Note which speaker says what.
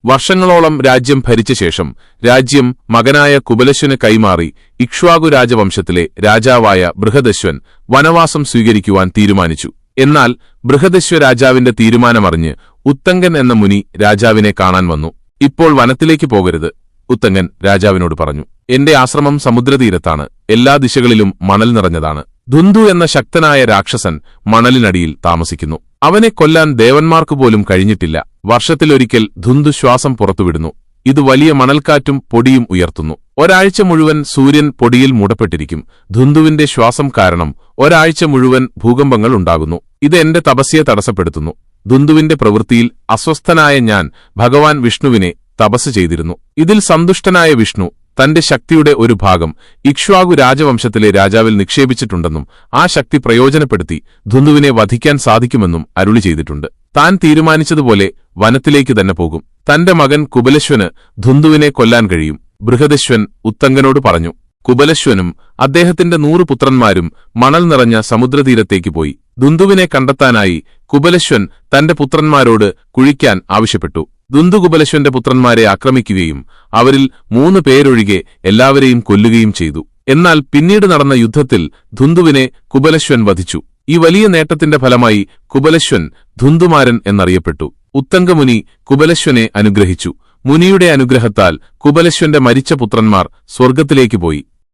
Speaker 1: വർഷങ്ങളോളം രാജ്യം ഭരിച്ച ശേഷം രാജ്യം മകനായ കുബലശ്വന് കൈമാറി ഇക്ഷ്വാകു രാജവംശത്തിലെ രാജാവായ ബൃഹദശ്വൻ വനവാസം സ്വീകരിക്കുവാൻ തീരുമാനിച്ചു. എന്നാൽ ബൃഹദശ്വ രാജാവിന്റെ തീരുമാനമറിഞ്ഞ് ഉത്തങ്കൻ എന്ന മുനി രാജാവിനെ കാണാൻ വന്നു. ഇപ്പോൾ വനത്തിലേക്ക് പോകരുത്, ഉത്തങ്കൻ രാജാവിനോട് പറഞ്ഞു. എന്റെ ആശ്രമം സമുദ്രതീരത്താണ്. എല്ലാ ദിശകളിലും മണൽ നിറഞ്ഞതാണ്. ധുന്തു എന്ന ശക്തനായ രാക്ഷസൻ മണലിനടിയിൽ താമസിക്കുന്നു. അവനെ കൊല്ലാൻ ദേവന്മാർക്കുപോലും കഴിഞ്ഞിട്ടില്ല. വർഷത്തിലൊരിക്കൽ ധുന്തു ശ്വാസം പുറത്തുവിടുന്നു. ഇത് വലിയ മണൽക്കാറ്റും പൊടിയും ഉയർത്തുന്നു. ഒരാഴ്ച മുഴുവൻ സൂര്യൻ പൊടിയിൽ മൂടപ്പെട്ടിരിക്കും. ധുന്തുവിന്റെ ശ്വാസം കാരണം ഒരാഴ്ച മുഴുവൻ ഭൂകമ്പങ്ങൾ ഉണ്ടാകുന്നു. ഇത് എന്റെ തപസ്യയെ തടസ്സപ്പെടുത്തുന്നു. ധുന്തുവിന്റെ പ്രവൃത്തിയിൽ അസ്വസ്ഥനായ ഞാൻ ഭഗവാൻ വിഷ്ണുവിനെ തപസ് ചെയ്തിരുന്നു. ഇതിൽ സന്തുഷ്ടനായ വിഷ്ണു തന്റെ ശക്തിയുടെ ഒരു ഭാഗം ഇക്ഷ്വാകു രാജവംശത്തിലെ രാജാവിൽ നിക്ഷേപിച്ചിട്ടുണ്ടെന്നും ആ ശക്തി പ്രയോജനപ്പെടുത്തി ധുന്തുവിനെ വധിക്കാൻ സാധിക്കുമെന്നും അരുളി ചെയ്തിട്ടുണ്ട്. താൻ തീരുമാനിച്ചതുപോലെ വനത്തിലേക്ക് തന്നെ പോകും. തന്റെ മകൻ കുബലശ്വന് ധുന്തുവിനെ കൊല്ലാൻ കഴിയും. ബൃഹദശ്വൻ ഉത്തങ്കനോട് പറഞ്ഞു. കുബലശ്വനും അദ്ദേഹത്തിന്റെ 100 പുത്രന്മാരും മണൽ നിറഞ്ഞ സമുദ്രതീരത്തേക്ക് പോയി. ധുന്തുവിനെ കണ്ടെത്താനായി കുബലശ്വൻ തന്റെ പുത്രന്മാരോട് കുഴിക്കാൻ ആവശ്യപ്പെട്ടു. ധുന്തു കുബലശ്വന്റെ പുത്രന്മാരെ ആക്രമിക്കുകയും അവരിൽ 3 പേരൊഴികെ എല്ലാവരെയും കൊല്ലുകയും ചെയ്തു. എന്നാൽ പിന്നീട് നടന്ന യുദ്ധത്തിൽ ധുന്തുവിനെ കുബലശ്വൻ വധിച്ചു. ഈ വലിയ നേട്ടത്തിന്റെ ഫലമായി കുബലശ്വൻ ധുന്തുമാരൻ എന്നറിയപ്പെട്ടു. ഉത്തങ്കമുനി കുബലശ്വനെ അനുഗ്രഹിച്ചു. മുനിയുടെ അനുഗ്രഹത്താൽ കുബലശ്വന്റെ മരിച്ച പുത്രന്മാർ സ്വർഗ്ഗത്തിലേക്ക് പോയി.